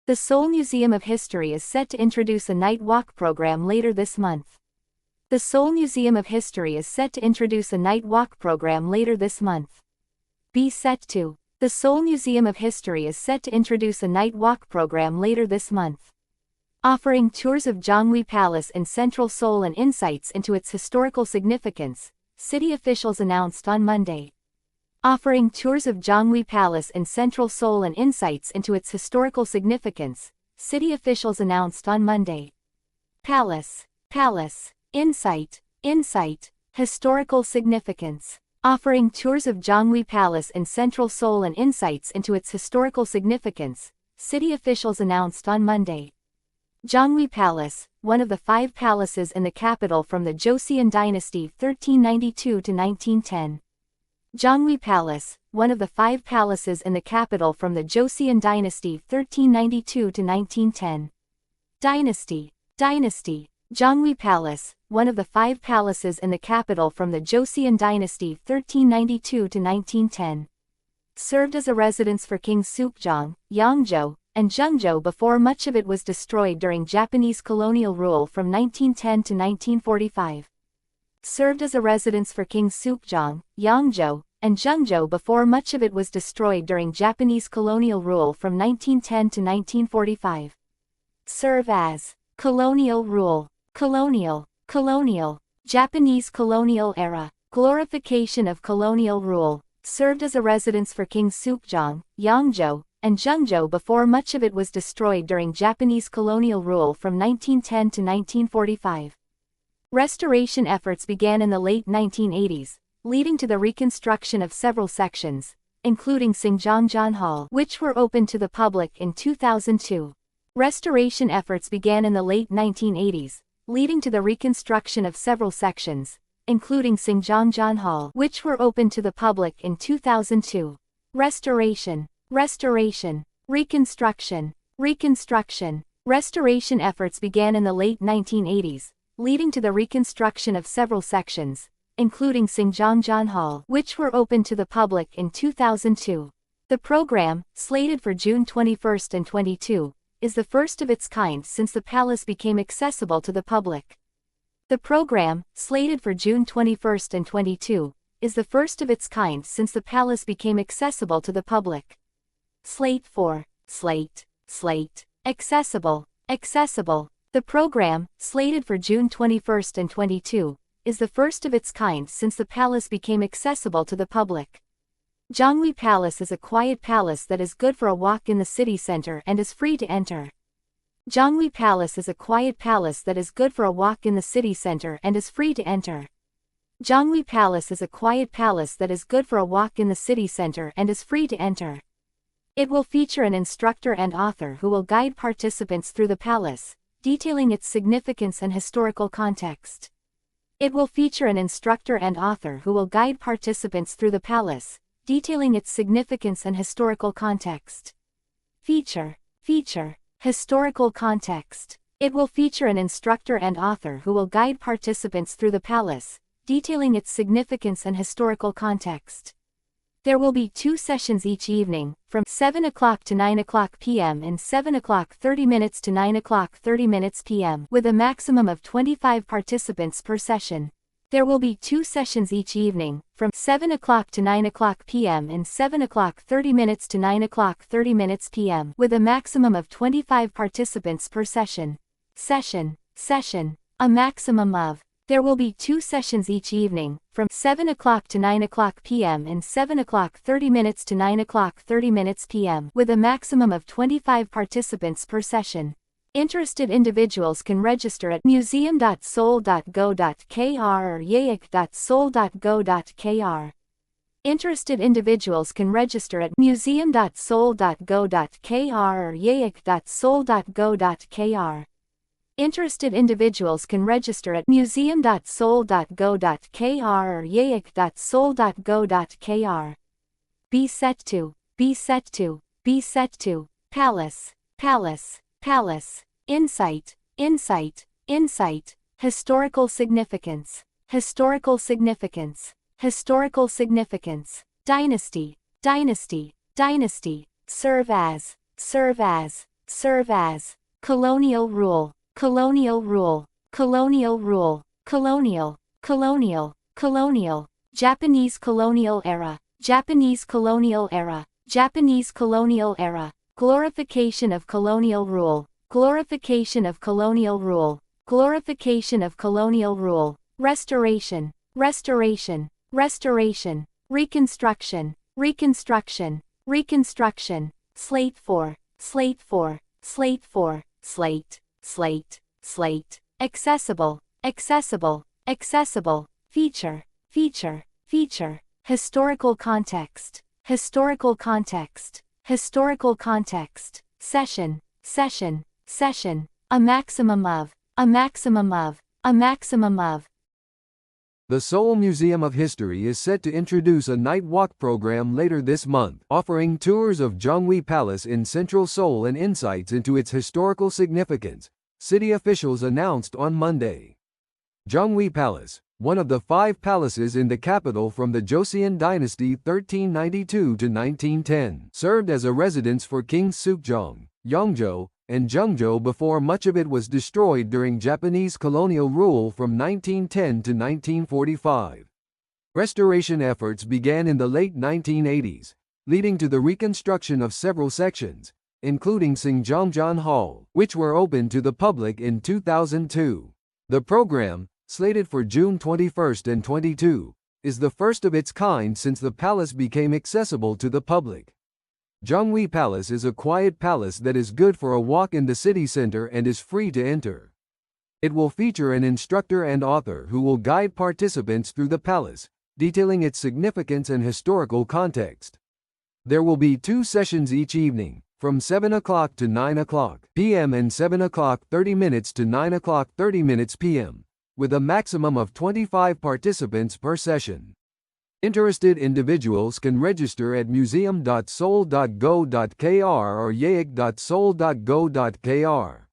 The Seoul Museum of History is set to introduce a night walk program later this month. The Seoul Museum of History is set to introduce a night walk program later this month. Be set to. The Seoul Museum of History is set to introduce a night walk program later this month, offering tours of Gyeonghui Palace in central Seoul and insights into its historical significance, city officials announced on Monday. Offering tours of Gyeonghui Palace in central Seoul and insights into its historical significance, city officials announced on Monday. Palace, insight, historical significance. Offering tours of Gyeonghui Palace in central Seoul and insights into its historical significance, city officials announced on Monday. Gyeonghui Palace, one of the 5 palaces in the capital from the Joseon Dynasty 1392 to 1910. Gyeonghui Palace, one of the 5 palaces in the capital from the Joseon Dynasty 1392 to 1910. Dynasty. Gyeonghui Palace, one of the 5 palaces in the capital from the Joseon Dynasty 1392 to 1910. Served as a residence for Kings Sukjong, Yeongjo, and Jeongjo before much of it was destroyed during Japanese colonial rule from 1910 to 1945. Served as a residence for Kings Sukjong, Yeongjo, and Jeongjo before much of it was destroyed during Japanese colonial rule from 1910 to 1945. Serve as. Colonial rule. Colonial. Japanese colonial era. Glorification of colonial rule. Served as a residence for Kings Sukjong, Yeongjo, and Jeongjo before much of it was destroyed during Japanese colonial rule from 1910 to 1945. Restoration efforts began in the late 1980s, leading to the reconstruction of several sections, including Sungjeongjeon Hall, which were opened to the public in 2002. Restoration efforts began in the late 1980s, leading to the reconstruction of several sections, including Sungjeongjeon Hall, which were opened to the public in 2002. Restoration. Reconstruction. Restoration efforts began in the late 1980s, leading to the reconstruction of several sections, including Sungjeongjeon Hall, which were opened to the public in 2002. The program, slated for June 21 and 22, is the first of its kind since the palace became accessible to the public. The program, slated for June 21 and 22, is the first of its kind since the palace became accessible to the public. Slate. Accessible. The program, slated for June 21 and 22, is the first of its kind since the palace became accessible to the public. Gyeonghui Palace is a quiet palace that is good for a walk in the city center and is free to enter. Gyeonghui Palace is a quiet palace that is good for a walk in the city center and is free to enter. Gyeonghui Palace is a quiet palace that is good for a walk in the city center and is free to enter. It will feature an instructor and author who will guide participants through the palace, detailing its significance and historical context. It will feature an instructor and author who will guide participants through the palace, detailing its significance and historical context. Feature. Historical context. It will feature an instructor and author who will guide participants through the palace, detailing its significance and historical context. There will be 2 sessions each evening, from 7 o'clock to 9 o'clock p.m. and 7 o'clock 30 minutes to 9 o'clock 30 minutes p.m. with a maximum of 25 participants per session. There will be 2 sessions each evening, from 7 o'clock to 9 o'clock p.m. and 7 o'clock 30 minutes to 9 o'clock 30 minutes p.m. with a maximum of 25 participants per session. Session. A maximum of. There will be 2 sessions each evening, from 7 o'clock to 9 o'clock p.m. and 7 o'clock 30 minutes to 9 o'clock 30 minutes p.m. with a maximum of 25 participants per session. Interested individuals can register at museum.seoul.go.kr or yeyak.seoul.go.kr. Interested individuals can register at museum.seoul.go.kr or yeyak.seoul.go.kr. Interested individuals can register at museum.seoul.go.kr or yeyak.seoul.go.kr. Be set to. Palace. Insight. Historical significance. Dynasty. Serve as. serve as, colonial rule, colonial rule, colonial rule, colonial, colonial, colonial, Japanese colonial era, Japanese colonial era, Japanese colonial era, glorification of colonial rule, glorification of colonial rule, glorification of colonial rule, restoration, restoration, restoration, reconstruction, reconstruction, reconstruction, slate 4, slate 4, slate 4, slate, slate, slate, accessible, accessible, accessible, feature, feature, feature, historical context, historical context, historical context, session, session, session, a maximum of, a maximum of, a maximum of. The Seoul Museum of History is set to introduce a night walk program later this month, offering tours of Gyeonghui Palace in central Seoul and insights into its historical significance, city officials announced on Monday. Gyeonghui Palace, one of the 5 palaces in the capital from the Joseon Dynasty 1392 to 1910, served as a residence for Kings Sukjong, Yeongjo, and Jeongjo before much of it was destroyed during Japanese colonial rule from 1910 to 1945. Restoration efforts began in the late 1980s, leading to the reconstruction of several sections, including Sungjeongjeon Hall, which were opened to the public in 2002. The program, slated for June 21 and 22, is the first of its kind since the palace became accessible to the public. Gyeonghui Palace is a quiet palace that is good for a walk in the city center and is free to enter. It will feature an instructor and author who will guide participants through the palace, detailing its significance and historical context. There will be 2 sessions each evening, from 7 o'clock to 9 o'clock p.m. and 7 o'clock 30 minutes to 9 o'clock 30 minutes p.m., with a maximum of 25 participants per session. Interested individuals can register at museum.seoul.go.kr or yeyak.seoul.go.kr.